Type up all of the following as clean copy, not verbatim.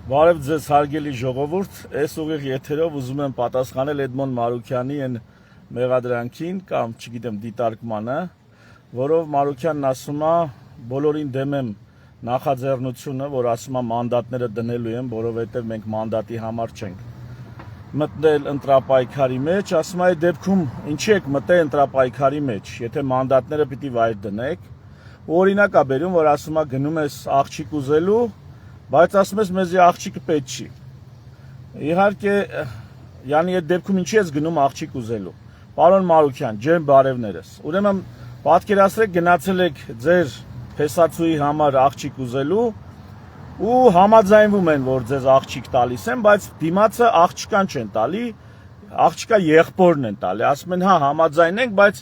Բարև ձեզ հարգելի ժողովուրդ, այս ուղիղ եթերով ուզում եմ պատասխանել Էդմոն Մարուքյանի այն մեղադրանքին կամ, չգիտեմ, դիտարկմանը, որով Մարուքյանն ասում է բոլորին դեմ եմ նախաձեռնությունը, որ ասում է մանդատները դնելու եմ, որովհետև մենք մանդատի համար չենք մտնել ընտրապայքարի մեջ, ասում է այդ դեպքում ինչի եք մտել ընտրապայքարի մեջ, եթե մանդատները պիտի վայր դնեք, ու օրինակ է բերում, որ ասում է գնում ես աղջիկ ուզելու, բայց ասում ես մեզի աղջիկը պետք չի։ Իհարկե, yani այդ դեպքում ինչի ես գնում աղջիկ ուզելու։ Պարոն Մարուքյան, ջերմ բարևներս։ Ուրեմն պատկերացրեք գնացել եք ձեր փեսացուի համար աղջիկ ուզելու ու համաձայնվում են, որ ձեզ աղջիկ տալիս են, բայց դիմացը աղջկան չեն տալի, աղջկա եղբորն են տալի։ Ասում են, հա, համաձայնենք, բայց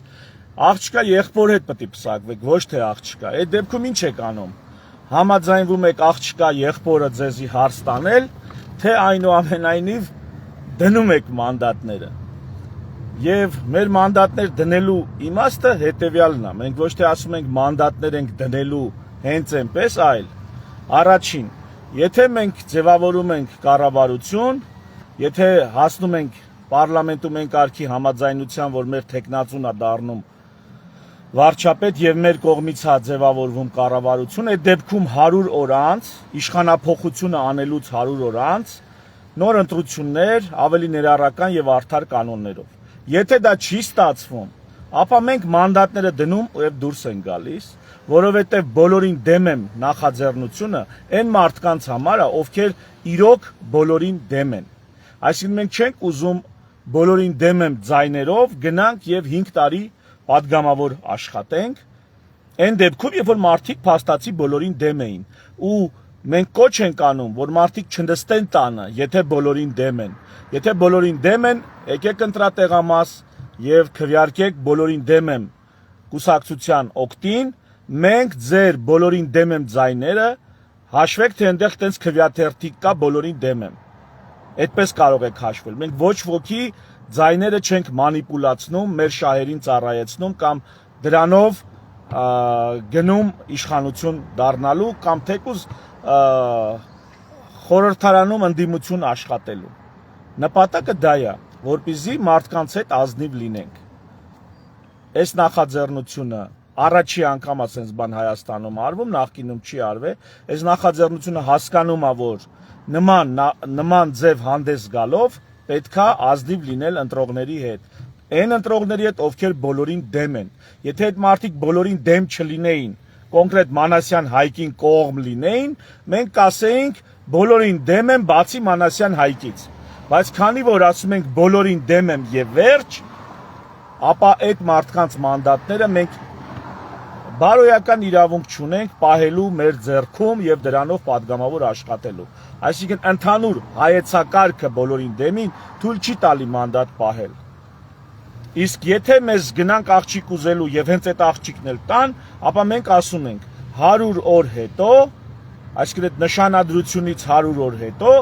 աղջկա եղբոր հետ պետք է պսակվեք, ոչ թե աղջկա։ Այդ դեպքում ինչ եք անում։ Համաձայնվում եք աղջկա եղբորը ձեզի հարց տանել, թե այնուամենայնիվ դնում եք մանդատները։ Եվ մեր մանդատներ դնելու իմաստը հետևյալն է։ Մենք ոչ թե ասում ենք մանդատներ ենք դնելու հենց այնպես, այլ առաջին, եթե մենք ձևավորում ենք կառավարություն, եթե հասնում ենք պարլամենտում այն կարգի համաձայնության, որ մեր թեկնածուն է դառնում վարչապետ եւ մեր կողմից է ձևավորվում կառավարություն, այդ դեպքում 100 օր անց իշխանափոխությունը անելուց 100 օր անց նոր ընտրություններ ավելի ներառական եւ արդար կանոններով։ Եթե դա չի ստացվում, ապա մենք մանդատները դնում եւ դուրս են գալիս, որովհետեւ բոլորին դեմ եմ նախաձեռնությունը այն մարդկանց համար է, ովքեր իրոք բոլորին դեմ են։ Այսինքն մենք չենք ուզում բոլորին դեմ եմ ձայներով գնանք եւ 5 տարի պատգամավոր աշխատենք, այն դեպքում, երբ որ մարդիկ փաստացի բոլորին դեմ էին, ու մենք կոչ ենք անում, որ մարդիկ չնստեն տանը, եթե բոլորին դեմ են, եթե բոլորին դեմ են, եկեք ընտրատեղամաս եւ քվեարկեք բոլորին դեմ եմ կուսակցության օկտին, մենք ձեր բոլորին դեմ եմ ձայները, հաշվեք, թե այնտեղ տենց քվեաթերթիկ կա բոլորին դեմ եմ, այդպես կարող եք հաշվել, մենք ոչ ոքի ձայները չենք մանիպուլացնում, մեր շահերին ծառայեցնում կամ դրանով գնում իշխանություն դառնալու կամ թեկուզ խորհրդարանում ընդդիմություն աշխատելու։ Նպատակը դա է, որպեսզի մարդկանց հետ ազնիվ լինենք։ Այս նախաձեռնությունը առաջի անգամ ասենց բան Հայաստանում արվում, նախկինում չի արվել, այս նախաձեռնությունը հասկանում է, որ նման ձև հանդես գալով պետքա ազնիվ լինել ընտրողների հետ։ Այն ընտրողների հետ, ովքեր բոլորին դեմ են։ Եթե այդ մարդիկ բոլորին դեմ չլինեին, կոնկրետ Մանասյան Հայկին կողմ լինեին, մենք կասեինք բոլորին դեմ են, բացի Մանասյան Հայկից։ Բայց քանի որ ասում ենք բոլորին դեմ եմ եւ վերջ, ապա այդ մարդկանց մանդատները մենք բարոյական իրավունք չունենք պահելու մեր ձեռքում եւ դրանով падգամավոր աշխատելու։ Այսինքն ընդհանուր հայեցակարգը բոլորին դեմին թույլ չի տալի մանդատ պահել։ Իսկ եթե մեզ գնանք աղջիկ ուզելու եւ հենց այդ աղջիկն էլ տան, ապա մենք ասում ենք 100 օր հետո, այսինքն այդ նշանադրությունից 100 օր հետո,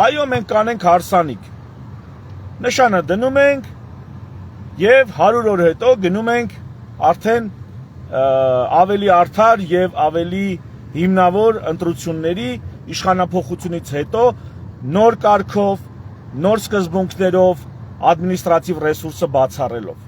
այո, մենք կանենք հարսանիք։ Նշանը դնում ենք եւ 100 օր հետո գնում ենք արդեն ավելի արդար եւ ավելի հիմնավոր ընտրությունների իշխանափոխությունից հետո նոր կարգով, նոր սկզբունքներով, ադմինիստրատիվ ռեսուրսը բացառելով։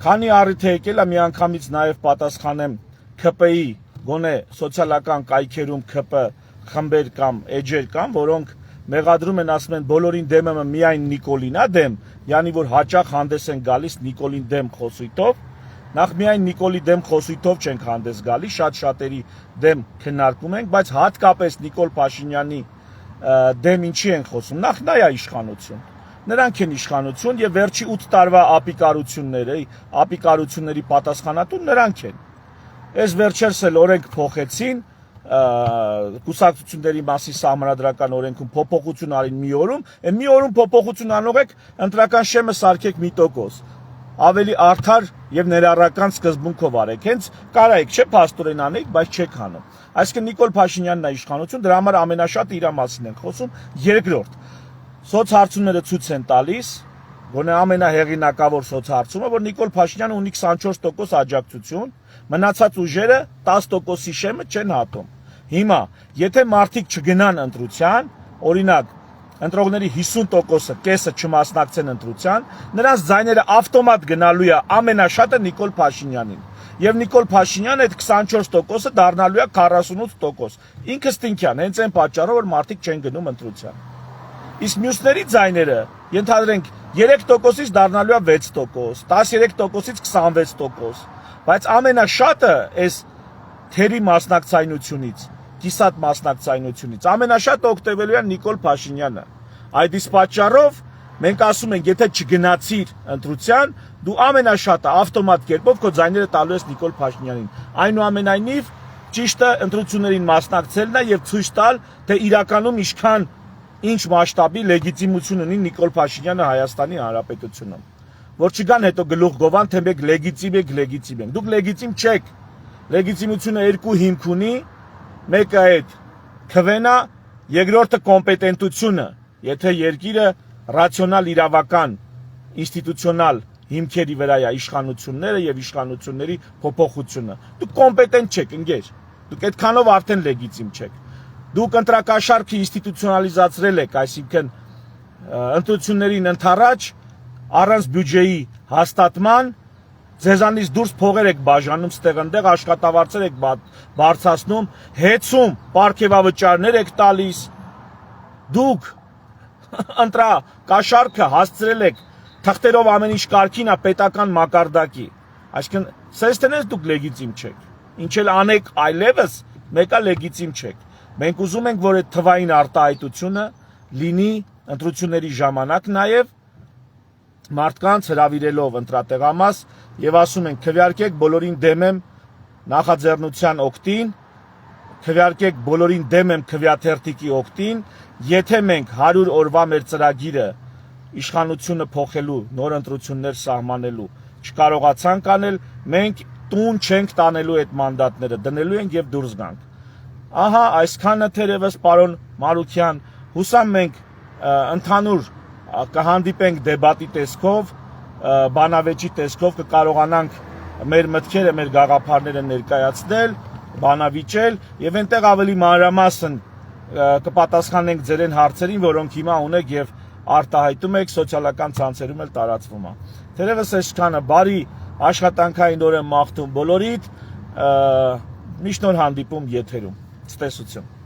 Քանի առիթ է եկել, միանգամից նաեւ պատասխանեմ ՔՊ-ի գոնե սոցիալական կայքերում ՔՊ խմբեր կամ էջեր կան, որոնք մեղադրում են, ասում են բոլորին դեմ եմ միայն Նիկոլինա դեմ, յանի որ հաճախ հանդես են գալիս Նիկոլին դեմ խոսույթով։ Նախ միայն Նիկոլի դեմ խոսույթով չենք հանդես գալի, շատ-շատերի դեմ քննարկում ենք, բայց հատկապես Նիկոլ Փաշինյանի դեմ ինչի ենք խոսում։ Նախ նա է իշխանություն։ Նրանք են իշխանություն եւ վերջի 8 տարվա ապիկարությունների պատասխանատու նրանք են։ Այս վերջերս էլ օրենք փոխեցին, կուսակցությունների մասի սահմանադրական օրենքում փոփոխություն արին մի օրում, մի օրում փոփոխություն անող եք, ընտրական շեմը սարքեք 1%։ Ավելի արդար եւ ներառական սկզբունքով արեք, հենց կարայիք չէ փաստորեն անեք, բայց չեք անում։ Այսինքն Նիկոլ Փաշինյանն է իշխանություն, դրա համար ամենաշատը իր մասին ենք խոսում։ Երկրորդ, սոցհարցումները ցույց են տալիս, գոնե ամենահեղինակավոր սոցհարցումը, որ Նիկոլ Փաշինյանը ունի 24% աջակցություն, մնացած ուժերը 10%-ի շեմը չեն հատում։ Հիմա, եթե մարդիկ չգնան ընտրության, օրինակ ընտրողների 50%-ը կեսը չմասնակցեն ընտրության, նրանց ձայները ավտոմատ գնալու է ամենաշատը Նիկոլ Փաշինյանին։ Եվ Նիկոլ Փաշինյանը այդ 24%-ը դառնալու է 48%։ Ինքը Ստինքյան, հենց այն պատճառով որ մարդիկ չեն գնում ընտրության։ Իսկ մյուսների ձայները, ենթադրենք 3%-ից դառնալու է 6%, 13%-ից 26%, բայց ամենաշատը այս թերի մասնակցայնությունից, կիսատ մասնակցայնությունից, ամենաշատը օգտվելու է Նիկոլ Փաշինյանը։ Այդ իսկ պատճառով մենք ասում ենք, եթե չգնացիր ընտրության, դու ամենաշատը ավտոմատ կերպով քո ձայները տալու ես Նիկոլ Փաշինյանին։ Այնուամենայնիվ, ճիշտը ընտրություններին մասնակցելն է եւ ցույց տալ, թե իրականում ինչքան ինչ մասշտաբի լեգիտիմություն ունի Նիկոլ Փաշինյանը Հայաստանի Հանրապետությունում։ Որ չգան հետո գլուխ գովան, թե մենք լեգիտիմ ենք։ Դուք լեգիտիմ չեք։ Լեգիտիմությունը երկու հիմք ունի, մեկը այդ քվենա, երկրորդը կոմպետենտությունը, եթե երկիրը ռացիոնալ իրավական ինստիտուցիոնալ հիմքերի վրա է իշխանությունները եւ իշխանությունների փոփոխությունը։ Դուք կոմպետենտ չեք, ընկեր։ Դուք այդքանով արդեն լեգիտիմ չեք։ Դուք ընտրակաշառքը ինստիտուցիոնալիզացրել եք, այսինքն ընտրություններին ընդառաջ առանց բյուջեի հաստատման ձեզանից դուրս փողեր եք բաժանում, ստեղ այնտեղ աշխատավարձեր եք բարձրացնում, հեծում, պարգևավճարներ եք տալիս։ Դուք ընտրակաշառքը հասցրել եք թղթերով ամեն ինչ կարգին է պետական մակարդակի։ Այսինքն, սենց տենց դուք լեգիտիմ չեք։ Ինչ էլ անեք այլևս, մեկը լեգիտիմ չեք։ Մենք ուզում ենք, որ այդ թվային արտահայտությունը լինի ընտրությունների ժամանակ նաև մարդկանց հրավիրելով ընտրատեղամաս եւ ասում ենք քվեարկեք բոլորին դեմ եմ նախաձեռնության օգտին, քվեարկեք բոլորին դեմ եմ քվեաթերթիկի օգտին, եթե մենք 100 օրվա մեր ծրագիրը իշխանությունը փոխելու, նոր ընտրություններ սահմանելու չկարողացանք անել, մենք տուն չենք տանելու այդ մանդատները, դնելու ենք եւ դուրս գանք։ Ահա այսքանը թերևս պարոն Մարուքյան, հուսամ մենք ընդհանուր կհանդիպենք դեբատի տեսքով, բանավեճի տեսքով կկարողանանք մեր մտքերը, մեր գաղափարները ներկայացնել, բանավիճել եւ այնտեղ ավելի մանրամասն կպատասխանենք ձերեն հարցերին, որոնք հիմա ունեք եւ արտահայտում եք սոցիալական ցանցերում էլ տարածվում է։ Թերևս այսքանը, բարի աշխատանքային օր եմ մաղթում բոլորիդ, միշտ նոր հանդիպում եթերում։ Ցտեսություն։